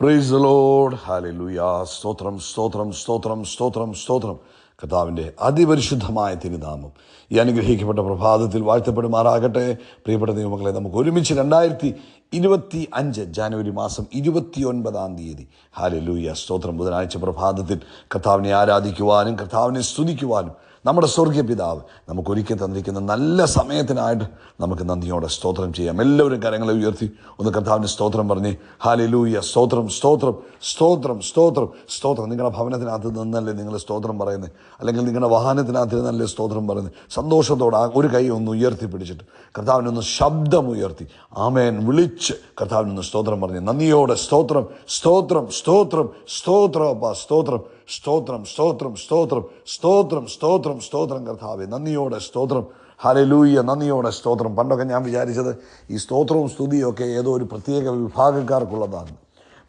Praise the Lord. Hallelujah. സ്തോത്രം സ്തോത്രം സ്തോത്രം സ്തോത്രം സ്തോത്രം. കർത്താവിൻ്റെ അതിപരിശുദ്ധമായ തിരുനാമം ഈ അനുഗ്രഹിക്കപ്പെട്ട പ്രഭാതത്തിൽ വാഴ്ത്തപ്പെടുമാറാകട്ടെ. പ്രിയപ്പെട്ട ദൈവമക്കളെ, നമുക്ക് ഒരുമിച്ച് 2025 ജാനുവരി മാസം 29 ഹല്ലേലൂയ സ്തോത്രം ബുധനാഴ്ച പ്രഭാതത്തിൽ കർത്താവിനെ ആരാധിക്കുവാനും കർത്താവിനെ സ്തുതിക്കുവാനും നമ്മുടെ സ്വർഗീയ പിതാവ് നമുക്ക് ഒരുക്കി തന്നിരിക്കുന്ന നല്ല സമയത്തിനായിട്ട് നമുക്ക് നന്ദിയോടെ സ്തോത്രം ചെയ്യാം. എല്ലാവരും കരങ്ങളെ ഉയർത്തി ഒന്ന് കർത്താവിന് സ്തോത്രം പറഞ്ഞ് ഹല്ലേലൂയ. സ്തോത്രം സ്തോത്രം സ്തോത്രം സ്തോത്രം സ്തോത്രം. നിങ്ങളുടെ ഭവനത്തിനകത്ത് നിന്നല്ലേ നിങ്ങൾ സ്തോത്രം പറയുന്നത്, അല്ലെങ്കിൽ നിങ്ങളുടെ വാഹനത്തിനകത്ത് നിന്നല്ലേ സ്തോത്രം പറയുന്നത്. സന്തോഷത്തോടെ ഒരു കൈ ഒന്ന് ഉയർത്തി പിടിച്ചിട്ട് കർത്താവിനൊന്ന് ശബ്ദം ഉയർത്തി ആമേൻ വിളിച്ച് കർത്താവിനൊന്ന് സ്തോത്രം പറഞ്ഞ് നന്ദിയോടെ സ്തോത്രം സ്തോത്രം സ്തോത്രം സ്തോത്രം അപ്പാ സ്തോത്രം സ്തോത്രം സ്തോത്രം സ്തോത്രം സ്തോത്രം സ്തോത്രം സ്തോത്രം. കർത്താവേ നന്ദിയോടെ സ്തോത്രം. ഹല്ലേലൂയ. നന്ദിയോടെ സ്തോത്രം. പണ്ടൊക്കെ ഞാൻ വിചാരിച്ചത് ഈ സ്തോത്രവും സ്തുതിയും ഒക്കെ ഏതോ ഒരു പ്രത്യേക വിഭാഗക്കാർക്കുള്ളതാണ്.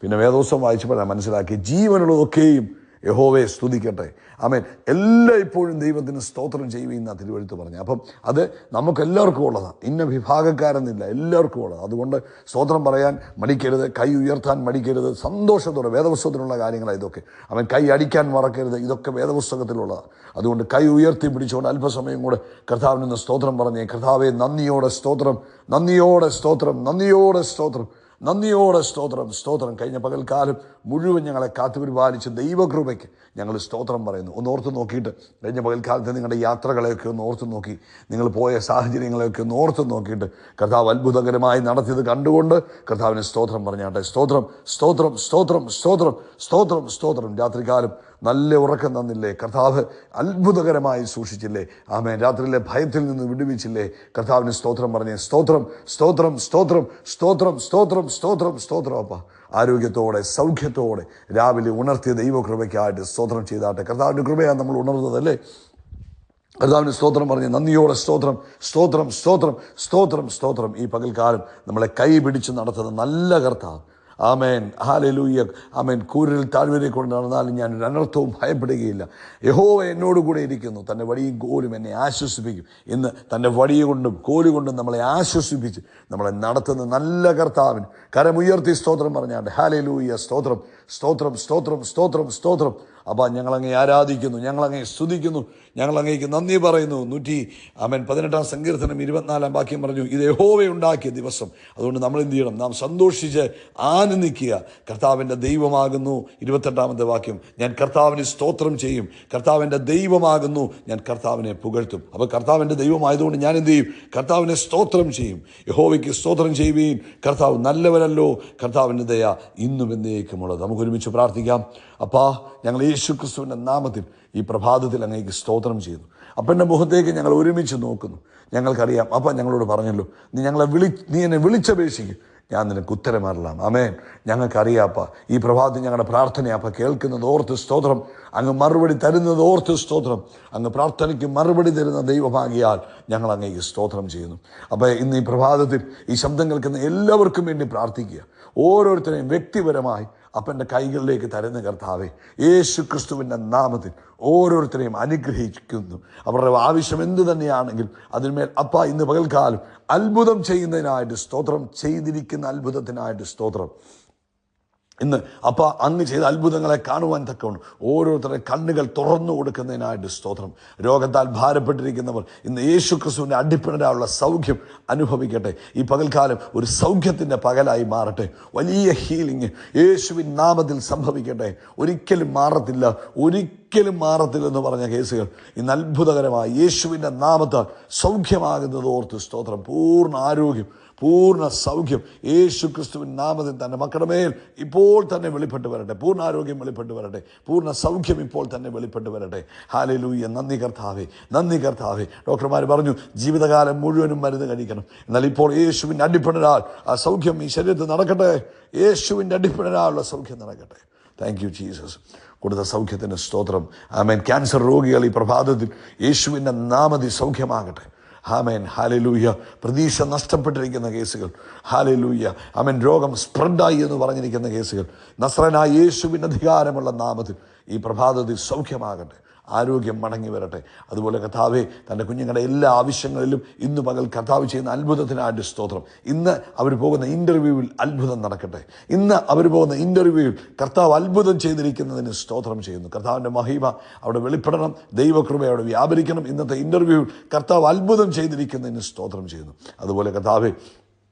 പിന്നെ വേദോത്സവം വായിച്ചപ്പോഴാണ് മനസ്സിലാക്കി ജീവനുള്ളതൊക്കെയും യഹോവയെ സ്തുതിക്കട്ടെ. ആമേൻ. എല്ലായ്പ്പോഴും ദൈവത്തിന് സ്തോത്രം ചെയ്യുമെന്ന തിരുവെഴുത്ത് പറഞ്ഞു. അപ്പം അത് നമുക്ക് എല്ലാവർക്കും ഉള്ളതാണ്, ഇന്ന വിഭാഗക്കാരെന്നില്ല, എല്ലാവർക്കും ഉള്ളത്. അതുകൊണ്ട് സ്തോത്രം പറയാൻ മടിക്കരുത്, കൈ ഉയർത്താൻ മടിക്കരുത്. സന്തോഷത്തോടെ വേദപുസ്തകത്തിലുള്ള കാര്യങ്ങളാണ് ഇതൊക്കെ. അവൻ കൈ അടിക്കാൻ മറക്കരുത്, ഇതൊക്കെ വേദപുസ്തകത്തിലുള്ളതാണ്. അതുകൊണ്ട് കൈ ഉയർത്തി പിടിച്ചുകൊണ്ട് അല്പസമയം കൂടെ കർത്താവിനൊന്ന് സ്തോത്രം പറഞ്ഞേ. കർത്താവെ നന്ദിയോടെ സ്തോത്രം, നന്ദിയോടെ സ്തോത്രം, നന്ദിയോടെ സ്തോത്രം, നന്ദിയോടെ സ്തോത്രം സ്തോത്രം. കഴിഞ്ഞ പകൽക്കാലം മുഴുവൻ ഞങ്ങളെ കാത്തുപരിപാലിച്ച് ദൈവകൃപയ്ക്ക് ഞങ്ങൾ സ്തോത്രം പറയുന്നു. ഒന്ന് ഓർത്ത് നോക്കിയിട്ട് കഴിഞ്ഞ പകൽക്കാലത്ത് നിങ്ങളുടെ യാത്രകളെയൊക്കെ ഒന്ന് ഓർത്ത് നോക്കി, നിങ്ങൾ പോയ സാഹചര്യങ്ങളെയൊക്കെ ഒന്ന് ഓർത്ത് നോക്കിയിട്ട് കർത്താവ് അത്ഭുതകരമായി നടത്തിയത് കണ്ടുകൊണ്ട് കർത്താവിന് സ്തോത്രം പറഞ്ഞാട്ടെ. സ്തോത്രം സ്തോത്രം സ്തോത്രം സ്തോത്രം സ്തോത്രം സ്തോത്രം. രാത്രികാലം നല്ല ഉറക്കം തന്നില്ലേ? കർത്താവ് അത്ഭുതകരമായി സൂക്ഷിച്ചില്ലേ? ആമേൻ. രാത്രിയിലെ ഭയത്തിൽ നിന്ന് വിടുവിച്ചില്ലേ? കർത്താവിന് സ്തോത്രം പറഞ്ഞേ. സ്തോത്രം സ്തോത്രം സ്തോത്രം സ്തോത്രം സ്തോത്രം സ്തോത്രം സ്തോത്രം. അപ്പ ആരോഗ്യത്തോടെ സൗഖ്യത്തോടെ രാവിലെ ഉണർത്തിയ ദൈവകൃപയ്ക്കായിട്ട് സ്തോത്രം ചെയ്താട്ടെ. കർത്താവിൻ്റെ കൃപയാണ് നമ്മൾ ഉണർന്നതല്ലേ? കർത്താവിന് സ്തോത്രം പറഞ്ഞ് നന്ദിയോടെ സ്തോത്രം സ്തോത്രം സ്തോത്രം സ്തോത്രം സ്തോത്രം. ഈ പകൽക്കാലം നമ്മളെ കൈ പിടിച്ച് നടത്തുന്ന നല്ല കർത്താവ്. ആമേൻ. ഹല്ലേലൂയ. ആമേൻ. കൂരിൽ താഴ്വരെ കൊണ്ട് നടന്നാലും ഞാൻ ഒരു അനർത്ഥവും ഭയപ്പെടുകയില്ല. യഹോവ എന്നോട് കൂടെ ഇരിക്കുന്നു, തൻ്റെ വടിയും കോലും എന്നെ ആശ്വസിപ്പിക്കും. ഇന്ന് തൻ്റെ വടി കൊണ്ടും കോലുകൊണ്ടും നമ്മളെ ആശ്വസിപ്പിച്ച് നമ്മളെ നടത്തുന്ന നല്ല കർത്താവിന് കരമുയർത്തി സ്തോത്രം പറഞ്ഞാണ്ട് ഹല്ലേലൂയ. സ്തോത്രം സ്തോത്രം സ്തോത്രം സ്തോത്രം സ്തോത്രം. അപ്പം ഞങ്ങളങ്ങേ ആരാധിക്കുന്നു, ഞങ്ങളങ്ങേ സ്തുതിക്കുന്നു, ഞങ്ങളങ്ങേക്ക് നന്ദി പറയുന്നു. 18 സങ്കീർത്തനം 24 വാക്യം പറഞ്ഞു, ഇത് യഹോവയുണ്ടാക്കിയ ദിവസം. അതുകൊണ്ട് നമ്മൾ എന്ത് ചെയ്യണം? നാം സന്തോഷിച്ച് ആനന്ദിക്കുക. കർത്താവിൻ്റെ ദൈവമാകുന്നു. 28 വാക്യം, ഞാൻ കർത്താവിന് സ്തോത്രം ചെയ്യും. കർത്താവിൻ്റെ ദൈവമാകുന്നു, ഞാൻ കർത്താവിനെ പുകഴ്ത്തും. അപ്പോൾ കർത്താവിൻ്റെ ദൈവമായതുകൊണ്ട് ഞാൻ എന്ത് ചെയ്യും? കർത്താവിനെ സ്തോത്രം ചെയ്യും. യഹോവയ്ക്ക് സ്തോത്രം ചെയ്യുകയും കർത്താവ് നല്ലവരല്ലോ, കർത്താവിൻ്റെ ദയ ഇന്നും എന്നേക്കുമുള്ളത്. നമുക്ക് ഒരുമിച്ച് പ്രാർത്ഥിക്കാം. അപ്പാ, ഞങ്ങൾ യേശു ക്രിസ്തുവിൻ്റെ നാമത്തിൽ ഈ പ്രഭാതത്തിൽ അങ്ങേക്ക് സ്തോത്രം ചെയ്യുന്നു. അപ്പൻ്റെ മുഖത്തേക്ക് ഞങ്ങൾ ഒരുമിച്ച് നോക്കുന്നു. ഞങ്ങൾക്കറിയാം അപ്പ ഞങ്ങളോട് പറഞ്ഞല്ലോ, നീ എന്നെ വിളിച്ചപേക്ഷിക്കും, ഞാൻ നിനക്ക് ഉത്തരമരളാം. ആമേൻ. ഞങ്ങൾക്കറിയാപ്പ ഈ പ്രഭാതത്തിൽ ഞങ്ങളുടെ പ്രാർത്ഥനയപ്പ കേൾക്കുന്നത് ഓർത്ത് സ്തോത്രം. അങ്ങ് മറുപടി തരുന്നത് ഓർത്ത് സ്തോത്രം. അങ്ങ് പ്രാർത്ഥനയ്ക്ക് മറുപടി തരുന്ന ദൈവമാകിയാൽ ഞങ്ങൾ അങ്ങേക്ക് സ്തോത്രം ചെയ്യുന്നു. അപ്പോൾ ഇന്ന് ഈ പ്രഭാതത്തിൽ ഈ ശബ്ദം കേൾക്കുന്ന എല്ലാവർക്കും വേണ്ടി പ്രാർത്ഥിക്കുക. ഓരോരുത്തരെയും വ്യക്തിപരമായി അപ്പൻ്റെ കൈകളിലേക്ക് തരുന്ന കർത്താവെ, യേശു ക്രിസ്തുവിൻ്റെ നാമത്തിൽ ഓരോരുത്തരെയും അനുഗ്രഹിക്കുന്നു. അവരുടെ ആവശ്യം എന്തു തന്നെയാണെങ്കിൽ അതിന്മേൽ അപ്പ ഇന്ന് പകൽക്കാലം അത്ഭുതം ചെയ്യുന്നതിനായിട്ട് സ്തോത്രം, ചെയ്തിരിക്കുന്ന അത്ഭുതത്തിനായിട്ട് സ്തോത്രം. ഇന്ന് അപ്പ അങ്ങ് ചെയ്ത അത്ഭുതങ്ങളെ കാണുവാൻ തക്കവണ്ണം ഓരോരുത്തരുടെ കണ്ണുകൾ തുറന്നു കൊടുക്കുന്നതിനായിട്ട് സ്തോത്രം. രോഗത്താൽ ഭാരപ്പെട്ടിരിക്കുന്നവർ ഇന്ന് യേശു ക്രിസ്തുവിൻ്റെ അടിപ്പിണരാനുള്ള സൗഖ്യം അനുഭവിക്കട്ടെ. ഈ പകൽക്കാലം ഒരു സൗഖ്യത്തിൻ്റെ പകലായി മാറട്ടെ. വലിയ ഹീലിംഗ് യേശുവിൻ നാമത്തിൽ സംഭവിക്കട്ടെ. ഒരിക്കലും മാറത്തില്ലെന്ന് പറഞ്ഞ കേസുകൾ ഇന്ന് അത്ഭുതകരമായി യേശുവിൻ്റെ നാമത്താൽ സൗഖ്യമാകുന്നത് ഓർത്ത് സ്തോത്രം. പൂർണ്ണ ആരോഗ്യം, പൂർണ്ണ സൗഖ്യം യേശു ക്രിസ്തുവിൻ നാമത്തിൽ തന്നെ മക്കളുടെ മേൽ ഇപ്പോൾ തന്നെ വെളിപ്പെട്ട് വരട്ടെ. പൂർണ്ണ ആരോഗ്യം വെളിപ്പെട്ട് വരട്ടെ. പൂർണ്ണ സൗഖ്യം ഇപ്പോൾ തന്നെ വെളിപ്പെട്ട് വരട്ടെ. ഹല്ലേലൂയ. നന്ദി കർത്താവേ, നന്ദി കർത്താവേ. ഡോക്ടർമാർ പറഞ്ഞു ജീവിതകാലം മുഴുവനും മരുന്ന് കഴിക്കണം. എന്നാൽ ഇപ്പോൾ യേശുവിൻ്റെ അടിപ്പിണരാൽ ആ സൗഖ്യം ഈ ശരീരത്തിൽ നടക്കട്ടെ. യേശുവിൻ്റെ അടിപ്പിണരാലുള്ള സൗഖ്യം നടക്കട്ടെ. Thank you Jesus. കൊടുത്ത സൗഖ്യത്തിന് സ്തോത്രം. ആമേൻ. ക്യാൻസർ രോഗികൾ ഈ പ്രഭാതത്തിൽ യേശുവിൻ്റെ നാമത്തിൽ സൗഖ്യമാകട്ടെ. ആമേൻ. ഹല്ലേലൂയ. പ്രതീക്ഷ നഷ്ടപ്പെട്ടിരിക്കുന്ന കേസുകൾ, ഹല്ലേലൂയ. ആമേൻ. രോഗം സ്പ്രെഡായി എന്ന് പറഞ്ഞിരിക്കുന്ന കേസുകൾ നസ്രനായ യേശുവിൻ്റെ അധികാരമുള്ള നാമത്തിൽ ഈ പ്രഭാതത്തിൽ സൗഖ്യമാകട്ടെ. ആരോഗ്യം മടങ്ങി വരട്ടെ. അതുപോലെ കർത്താവേ, തൻ്റെ കുഞ്ഞുങ്ങളുടെ എല്ലാ ആവശ്യങ്ങളിലും ഇന്ന് പകൽ കർത്താവ് ചെയ്യുന്ന അത്ഭുതത്തിനായിട്ട് സ്തോത്രം. ഇന്ന് അവർ പോകുന്ന ഇൻ്റർവ്യൂവിൽ അത്ഭുതം നടക്കട്ടെ. ഇന്ന് അവർ പോകുന്ന ഇൻ്റർവ്യൂവിൽ കർത്താവ് അത്ഭുതം ചെയ്തിരിക്കുന്നതിന് സ്തോത്രം ചെയ്യുന്നു. കർത്താവിൻ്റെ മഹിമ അവിടെ വെളിപ്പെടണം, ദൈവകൃപ അവിടെ വ്യാപരിക്കണം. ഇന്നത്തെ ഇൻ്റർവ്യൂവിൽ കർത്താവ് അത്ഭുതം ചെയ്തിരിക്കുന്നതിന് സ്തോത്രം ചെയ്യുന്നു. അതുപോലെ കർത്താവേ,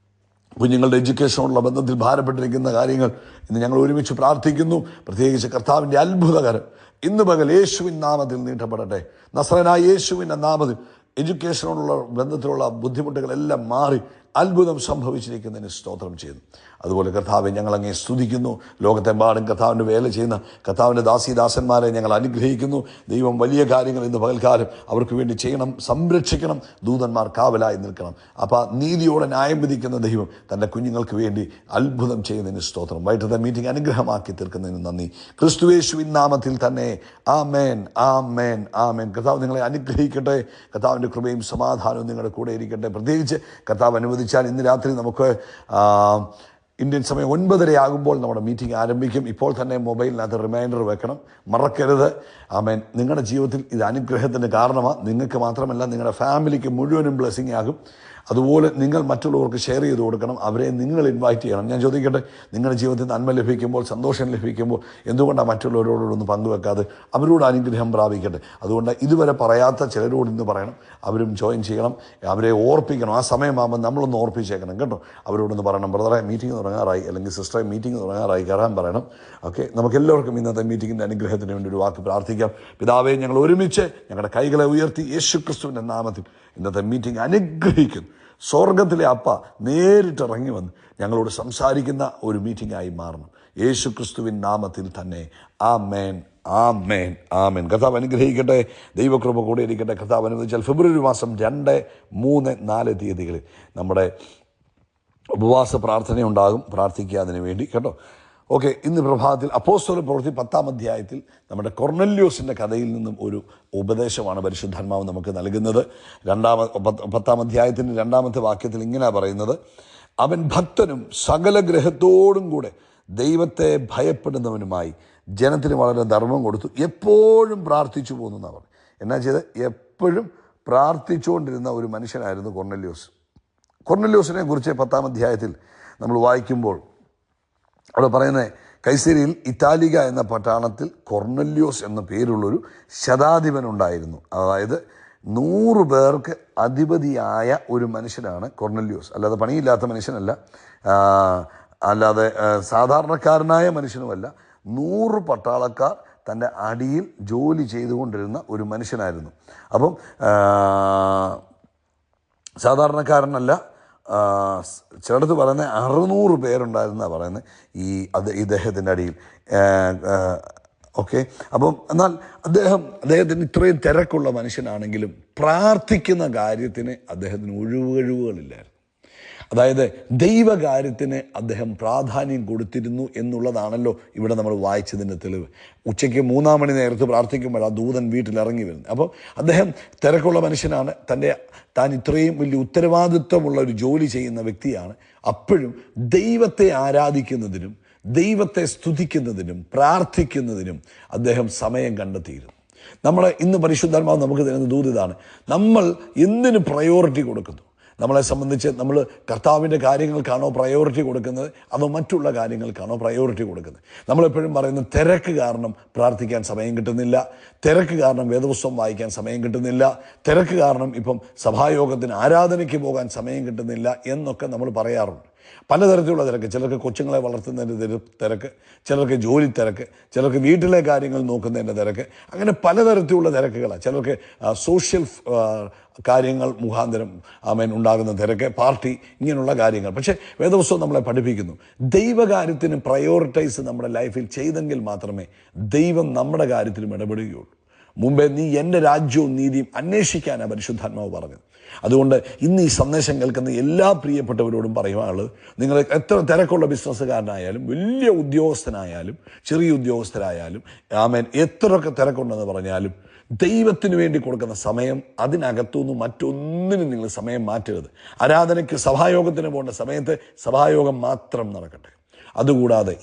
കുഞ്ഞുങ്ങളുടെ എഡ്യൂക്കേഷനുള്ള ബന്ധത്തിൽ ഭാരപ്പെട്ടിരിക്കുന്ന കാര്യങ്ങൾ ഇന്ന് ഞങ്ങൾ ഒരുമിച്ച് പ്രാർത്ഥിക്കുന്നു. പ്രത്യേകിച്ച് കർത്താവിൻ്റെ അത്ഭുതകരം ഇന്ന് പകൽ യേശുവിൻ നാമത്തിൽ നീട്ടപ്പെടട്ടെ. നസ്രയനായ യെശുവിൻ്റെ നാമത്തിൽ എഡ്യൂക്കേഷനോടുള്ള ബന്ധത്തിലുള്ള ബുദ്ധിമുട്ടുകളെല്ലാം മാറി അത്ഭുതം സംഭവിച്ചിരിക്കുന്നതിന് സ്തോത്രം ചെയ്യുന്നു. അതുപോലെ കർത്താവെ, ഞങ്ങളങ്ങേ സ്തുതിക്കുന്നു. ലോകത്തെമ്പാടും കർത്താവിൻ്റെ വേല ചെയ്യുന്ന കർത്താവിൻ്റെ ദാസീദാസന്മാരെ ഞങ്ങൾ അനുഗ്രഹിക്കുന്നു. ദൈവം വലിയ കാര്യങ്ങൾ ഇന്ന് പകൽക്കാലം അവർക്ക് വേണ്ടി ചെയ്യണം, സംരക്ഷിക്കണം. ദൂതന്മാർ കാവലായി നിൽക്കണം. അപ്പോൾ നീതിയോടെ ന്യായം വിധിക്കുന്ന ദൈവം തൻ്റെ കുഞ്ഞുങ്ങൾക്ക് വേണ്ടി അത്ഭുതം ചെയ്യുന്നതിന് സ്തോത്രം. വൈകിട്ടത്തെ മീറ്റിംഗ് അനുഗ്രഹമാക്കി തീർക്കുന്നതിന് നന്ദി. ക്രിസ്തുയേശുവിൻ നാമത്തിൽ തന്നെ ആമേൻ, ആമേൻ, ആമേൻ. കർത്താവ് നിങ്ങളെ അനുഗ്രഹിക്കട്ടെ. കർത്താവിൻ്റെ കൃപയും സമാധാനവും നിങ്ങളുടെ കൂടെ ഇരിക്കട്ടെ. പ്രത്യേകിച്ച് കർത്താവ് അനുവദിച്ചാൽ ഇന്ന് രാത്രി നമുക്ക് ഇന്ത്യൻ സമയം 9:30 ആകുമ്പോൾ നമ്മുടെ മീറ്റിംഗ് ആരംഭിക്കും. ഇപ്പോൾ തന്നെ മൊബൈലിനകത്ത് റിമൈൻഡർ വെക്കണം, മറക്കരുത്. ആമേൻ. നിങ്ങളുടെ ജീവിതത്തിൽ ഇത് അനുഗ്രഹത്തിൻ്റെ കാരണമാണ്. നിങ്ങൾക്ക് മാത്രമല്ല, നിങ്ങളുടെ ഫാമിലിക്ക് മുഴുവനും ബ്ലെസ്സിങ് ആകും. അതുപോലെ നിങ്ങൾ മറ്റുള്ളവർക്ക് ഷെയർ ചെയ്ത് കൊടുക്കണം, അവരെ നിങ്ങൾ ഇൻവൈറ്റ് ചെയ്യണം. ഞാൻ ചോദിക്കട്ടെ, നിങ്ങളുടെ ജീവിതത്തിൽ നന്മ ലഭിക്കുമ്പോൾ, സന്തോഷം ലഭിക്കുമ്പോൾ എന്തുകൊണ്ടാണ് മറ്റുള്ളവരോടൊന്ന് പങ്കുവെക്കാതെ? അവരോട് അനുഗ്രഹം പ്രാപിക്കട്ടെ. അതുകൊണ്ട് ഇതുവരെ പറയാത്ത ചിലരോട് ഇന്ന് പറയണം, അവരും ജോയിൻ ചെയ്യണം, അവരെ ഓർപ്പിക്കണം. ആ സമയമാകുമ്പോൾ നമ്മളൊന്ന് ഓർപ്പിച്ചേക്കണം കേട്ടോ. അവരോടൊന്ന് പറയണം, ബ്രദറെ മീറ്റിംഗ് തുടങ്ങാറായി, അല്ലെങ്കിൽ സിസ്റ്ററെ മീറ്റിംഗ് തുടങ്ങാറായി, കയറാൻ പറയണം. ഓക്കെ, നമുക്കെല്ലാവർക്കും ഇന്നത്തെ മീറ്റിങ്ങിൻ്റെ അനുഗ്രഹത്തിന് വേണ്ടി ഒരു വാക്ക് പ്രാർത്ഥിക്കാം. പിതാവേ, ഞങ്ങൾ ഒരുമിച്ച് ഞങ്ങളുടെ കൈകളെ ഉയർത്തി യേശുക്രിസ്തുവിൻ്റെ നാമത്തിൽ ഇന്നത്തെ മീറ്റിംഗ് അനുഗ്രഹിക്കുന്നു. സ്വർഗത്തിലെ അപ്പ നേരിട്ടിറങ്ങി വന്ന് ഞങ്ങളോട് സംസാരിക്കുന്ന ഒരു മീറ്റിംഗായി മാറണം. യേശുക്രിസ്തുവിൻ നാമത്തിൽ തന്നെ ആമേൻ, ആമേൻ, ആമേൻ. കർത്താവ് അനുഗ്രഹിക്കട്ടെ. ദൈവകൃപ കൂടെ ഇരിക്കട്ടെ. കർത്താവ് അനുവദിച്ചാൽ ഫെബ്രുവരി മാസം 2, 3, 4 തീയതികളിൽ നമ്മുടെ ഉപവാസ പ്രാർത്ഥനയുണ്ടാകും. പ്രാർത്ഥിക്കുക അതിനു വേണ്ടി കേട്ടോ. ഓക്കെ, ഇന്ന് പ്രഭാതത്തിൽ അപ്പോസ്തല പ്രവൃത്തി 10-ാം അധ്യായത്തിൽ നമ്മുടെ കൊർന്നല്യോസിൻ്റെ കഥയിൽ നിന്നും ഒരു ഉപദേശമാണ് പരിശുദ്ധാത്മാവ് നമുക്ക് നൽകുന്നത്. 10-ാം അധ്യായത്തിൻ്റെ 2-ാമത്തെ വാക്യത്തിൽ ഇങ്ങനെയാണ് പറയുന്നത്: അവൻ ഭക്തനും സകല ഗ്രഹത്തോടും കൂടെ ദൈവത്തെ ഭയപ്പെടുന്നവനുമായി ജനത്തിന് വളരെ ധർമ്മം കൊടുത്തു, എപ്പോഴും പ്രാർത്ഥിച്ചു പോകുന്നു എന്നാണ് പറഞ്ഞത്. എന്നാ ചെയ്ത്? എപ്പോഴും പ്രാർത്ഥിച്ചുകൊണ്ടിരുന്ന ഒരു മനുഷ്യനായിരുന്നു കൊർന്നല്യോസ്. കൊർന്നല്യോസിനെ കുറിച്ച് 10-ാം അധ്യായത്തിൽ നമ്മൾ വായിക്കുമ്പോൾ അവിടെ പറയുന്നത്, കൈസരിയിൽ ഇറ്റാലിക എന്ന പട്ടണത്തിൽ കൊർന്നല്യോസ് എന്ന പേരുള്ളൊരു ശതാധിപനുണ്ടായിരുന്നു. അതായത് 100 പേർക്ക് അധിപതിയായ ഒരു മനുഷ്യനാണ് കൊർന്നല്യോസ്. അല്ലാതെ പണിയില്ലാത്ത മനുഷ്യനല്ല, അല്ലാതെ സാധാരണക്കാരനായ മനുഷ്യനുമല്ല. 100 പട്ടാളക്കാർ തൻ്റെ അടിയിൽ ജോലി ചെയ്തുകൊണ്ടിരുന്ന ഒരു മനുഷ്യനായിരുന്നു. അപ്പം സാധാരണക്കാരനല്ല, ചിലടത്ത് പറയുന്നത് 600 പേരുണ്ടായിരുന്നാണ് പറയുന്നത് ഇദ്ദേഹത്തിൻ്റെ അടിയിൽ. ഓക്കെ, അപ്പം എന്നാൽ അദ്ദേഹത്തിന് ഇത്രയും തിരക്കുള്ള മനുഷ്യനാണെങ്കിലും പ്രാർത്ഥിക്കുന്ന കാര്യത്തിന് അദ്ദേഹത്തിന് ഒഴിവുകഴിവുകളില്ലായിരുന്നു. അതായത് ദൈവകാര്യത്തിന് അദ്ദേഹം പ്രാധാന്യം കൊടുത്തിരുന്നു എന്നുള്ളതാണല്ലോ ഇവിടെ നമ്മൾ വായിച്ചതിൻ്റെ തെളിവ്. ഉച്ചയ്ക്ക് 3-ാം മണി നേരത്ത് പ്രാർത്ഥിക്കുമ്പോൾ ആ ദൂതൻ വീട്ടിലിറങ്ങി വരുന്നു. അപ്പോൾ അദ്ദേഹം തിരക്കുള്ള മനുഷ്യനാണ്, താൻ ഇത്രയും വലിയ ഉത്തരവാദിത്വമുള്ള ഒരു ജോലി ചെയ്യുന്ന വ്യക്തിയാണ്. അപ്പോഴും ദൈവത്തെ ആരാധിക്കുന്നതിനും ദൈവത്തെ സ്തുതിക്കുന്നതിനും പ്രാർത്ഥിക്കുന്നതിനും അദ്ദേഹം സമയം കണ്ടെത്തിയിരുന്നു. നമ്മളെ ഇന്ന് പരിശുദ്ധാത്മാവ് നമുക്ക് തരുന്ന ദൂത് ഇതാണ്: നമ്മൾ എന്തിന് പ്രയോറിറ്റി കൊടുക്കുന്നു? നമ്മളെ സംബന്ധിച്ച് നമ്മൾ കർത്താവിൻ്റെ കാര്യങ്ങൾക്കാണോ പ്രയോറിറ്റി കൊടുക്കുന്നത്, അതോ മറ്റുള്ള കാര്യങ്ങൾക്കാണോ പ്രയോറിറ്റി കൊടുക്കുന്നത്? നമ്മളെപ്പോഴും പറയുന്നത് തിരക്ക് കാരണം പ്രാർത്ഥിക്കാൻ സമയം കിട്ടുന്നില്ല, തിരക്ക് കാരണം വേദപുസ്തകം വായിക്കാൻ സമയം കിട്ടുന്നില്ല, തിരക്ക് കാരണം ഇപ്പം സഭായോഗത്തിന് ആരാധനയ്ക്ക് പോകാൻ സമയം കിട്ടുന്നില്ല എന്നൊക്കെ നമ്മൾ പറയാറുണ്ട്. പലതരത്തിലുള്ള തിരക്ക്. ചിലർക്ക് കൊച്ചുങ്ങളെ വളർത്തുന്നതിൻ്റെ തിരക്ക്, ചിലർക്ക് ജോലി തിരക്ക്, ചിലർക്ക് വീട്ടിലെ കാര്യങ്ങൾ നോക്കുന്നതിൻ്റെ തിരക്ക്, അങ്ങനെ പലതരത്തിലുള്ള തിരക്കുകളാണ്. ചിലർക്ക് സോഷ്യൽ കാര്യങ്ങൾ മുഖാന്തരം ഉണ്ടാകുന്ന തിരക്ക്, പാർട്ടി, ഇങ്ങനെയുള്ള കാര്യങ്ങൾ. പക്ഷേ വേദപുസ്തകം നമ്മളെ പഠിപ്പിക്കുന്നു, ദൈവകാര്യത്തിന് പ്രയോറിറ്റൈസ് നമ്മുടെ ലൈഫിൽ ചെയ്തെങ്കിൽ മാത്രമേ ദൈവം നമ്മുടെ കാര്യത്തിലും ഇടപെടുകയുള്ളൂ. മുമ്പേ നീ എൻ്റെ രാജ്യവും നീതിയും അന്വേഷിക്കാനാണ് പരിശുദ്ധാത്മാവ് പറഞ്ഞത്. അതുകൊണ്ട് ഇന്ന് ഈ സന്ദേശം കേൾക്കുന്ന എല്ലാ പ്രിയപ്പെട്ടവരോടും പറയുവാനുള്ളത്, നിങ്ങൾ എത്ര തിരക്കുള്ള ബിസിനസ്സുകാരനായാലും വലിയ ഉദ്യോഗസ്ഥനായാലും ചെറിയ ഉദ്യോഗസ്ഥരായാലും ആമേൻ, എത്രയൊക്കെ തിരക്കുണ്ടെന്ന് പറഞ്ഞാലും ദൈവത്തിന് വേണ്ടി കൊടുക്കുന്ന സമയം, അതിനകത്തുനിന്ന് മറ്റൊന്നിനും നിങ്ങൾ സമയം മാറ്റരുത്. ആരാധനയ്ക്ക് സഭായോഗത്തിന് പോകേണ്ട സമയത്ത് സഭായോഗം മാത്രം നടക്കട്ടെ. അതുകൂടാതെ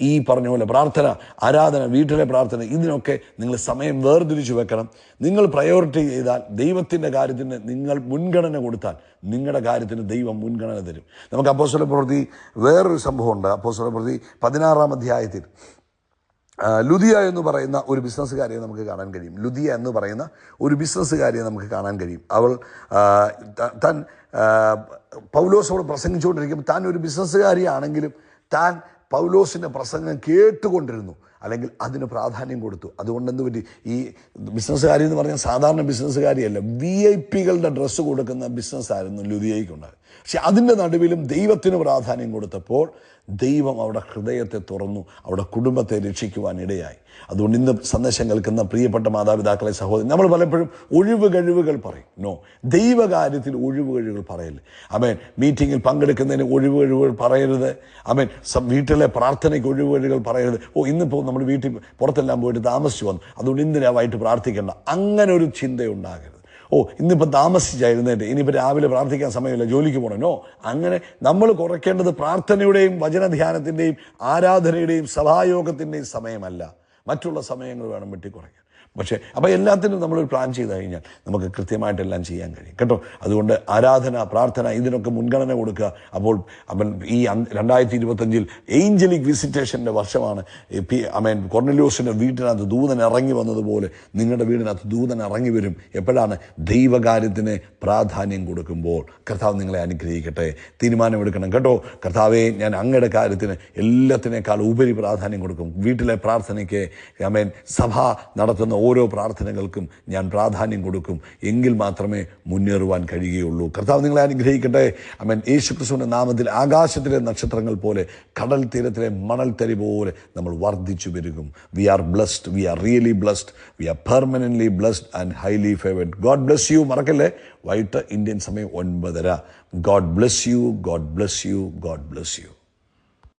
ഈ പറഞ്ഞ പോലെ പ്രാർത്ഥന, ആരാധന, വീട്ടിലെ പ്രാർത്ഥന, ഇതിനൊക്കെ നിങ്ങൾ സമയം വേർതിരിച്ചു വെക്കണം. നിങ്ങൾ പ്രയോറിറ്റി ചെയ്താൽ, ദൈവത്തിൻ്റെ കാര്യത്തിന് നിങ്ങൾ മുൻഗണന കൊടുത്താൽ, നിങ്ങളുടെ കാര്യത്തിന് ദൈവം മുൻഗണന തരും. നമുക്ക് അപ്പോസ്തലപ്രവൃത്തി വേറൊരു സംഭവമുണ്ട്. അപ്പോസ്തലപ്രവൃത്തി 16-ാം അധ്യായത്തിൽ ലുദിയ എന്ന് പറയുന്ന ഒരു ബിസിനസ്സുകാരിയെ നമുക്ക് കാണാൻ കഴിയും. ലുദിയ എന്ന് പറയുന്ന ഒരു ബിസിനസ്സുകാരിയെ നമുക്ക് കാണാൻ കഴിയും. അവൾ താൻ പൗലോസോട് പ്രസംഗിച്ചുകൊണ്ടിരിക്കുമ്പോൾ, താൻ ഒരു ബിസിനസ്സുകാരിയാണെങ്കിലും താൻ പൗലോസിൻ്റെ പ്രസംഗം കേട്ടുകൊണ്ടിരുന്നു, അല്ലെങ്കിൽ അതിന് പ്രാധാന്യം കൊടുത്തു. അതുകൊണ്ട് എന്ത് പറ്റി? ഈ ബിസിനസ്സുകാരി എന്ന് പറഞ്ഞാൽ സാധാരണ ബിസിനസ്സുകാരിയല്ല, VIP-കളുടെ ഡ്രസ്സ് കൊടുക്കുന്ന ബിസിനസ്സായിരുന്നു ലുദിയയ്ക്കുണ്ടായത്. പക്ഷെ അതിൻ്റെ നടുവിലും ദൈവത്തിന് പ്രാധാന്യം കൊടുത്തപ്പോൾ ദൈവം അവിടെ ഹൃദയത്തെ തുറന്നു, അവിടെ കുടുംബത്തെ രക്ഷിക്കുവാൻ ഇടയായി. അതുകൊണ്ട് ഇന്ന് സന്ദേശം കേൾക്കുന്ന പ്രിയപ്പെട്ട മാതാപിതാക്കളെ, സഹോദരൻ, നമ്മൾ പലപ്പോഴും ഒഴിവ് കഴിവുകൾ പറയും. നോ, ദൈവകാര്യത്തിൽ ഒഴിവ് കഴിവുകൾ പറയല്ലേ. ആമേൻ. മീറ്റിങ്ങിൽ പങ്കെടുക്കുന്നതിന് ഒഴിവ് കഴിവുകൾ പറയരുത്. ആമേൻ. വീട്ടിലെ പ്രാർത്ഥനയ്ക്ക് ഒഴിവ് കഴിവുകൾ പറയരുത്. ഇന്നിപ്പോൾ നമ്മൾ വീട്ടിൽ പുറത്തെല്ലാം പോയിട്ട് താമസിച്ചു വന്നു, അതുകൊണ്ട് ഇന്നിരാവായിട്ട് പ്രാർത്ഥിക്കേണ്ട, അങ്ങനെ ഒരു ചിന്തയുണ്ടാകരുത്. ഇന്നിപ്പോൾ താമസിച്ചായിരുന്നേറ്റ്, ഇനിയിപ്പോൾ രാവിലെ പ്രാർത്ഥിക്കാൻ സമയമില്ല, ജോലിക്ക് പോകണം. നോ, അങ്ങനെ നമ്മൾ കുറയ്ക്കേണ്ടത് പ്രാർത്ഥനയുടെയും വചനധ്യാനത്തിൻ്റെയും ആരാധനയുടെയും സഭായോഗത്തിൻ്റെയും സമയമല്ല, മറ്റുള്ള സമയങ്ങൾ വേണം വെട്ടിക്കുറയ്ക്കാൻ. പക്ഷേ അപ്പോൾ എല്ലാത്തിനും നമ്മളൊരു പ്ലാൻ ചെയ്ത് കഴിഞ്ഞാൽ നമുക്ക് കൃത്യമായിട്ടെല്ലാം ചെയ്യാൻ കഴിയും കേട്ടോ. അതുകൊണ്ട് ആരാധന, പ്രാർത്ഥന, ഇതിനൊക്കെ മുൻഗണന കൊടുക്കുക. അപ്പോൾ ഈ 2025 ഏഞ്ചലിക് വിസിറ്റേഷൻ്റെ വർഷമാണ്. കൊർനെലിയോസിൻ്റെ വീട്ടിനകത്ത് ദൂതൻ ഇറങ്ങി വന്നതുപോലെ നിങ്ങളുടെ വീടിനകത്ത് ദൂതൻ ഇറങ്ങി വരും. എപ്പോഴാണ്? ദൈവകാര്യത്തിന് പ്രാധാന്യം കൊടുക്കുമ്പോൾ. കർത്താവ് നിങ്ങളെ അനുഗ്രഹിക്കട്ടെ. തീരുമാനമെടുക്കണം കേട്ടോ. കർത്താവേ, ഞാൻ അങ്ങയുടെ കാര്യത്തിന് എല്ലാത്തിനേക്കാൾ ഉപരി പ്രാധാന്യം കൊടുക്കും. വീട്ടിലെ പ്രാർത്ഥനയ്ക്ക്, സഭ നടത്തുന്ന ഓരോ പ്രാർത്ഥനകൾക്കും ഞാൻ പ്രാധാന്യം കൊടുക്കും. എങ്കിൽ മാത്രമേ മുന്നേറുവാൻ കഴിയുകയുള്ളൂ. കർത്താവ് നിങ്ങളെ അനുഗ്രഹിക്കട്ടെ. യേശുക്രിസ്തുവിന്റെ നാമത്തിൽ ആകാശത്തിലെ നക്ഷത്രങ്ങൾ പോലെ, കടൽ തീരത്തിലെ മണൽത്തരി പോലെ നമ്മൾ വർദ്ധിച്ചു വരും. We are blessed, we are really blessed, we are permanently blessed and highly favoured. God bless you. മറക്കല്ലേ, വൈകിട്ട് ഇന്ത്യൻ സമയം 9:30. God bless you, God bless you, God bless U.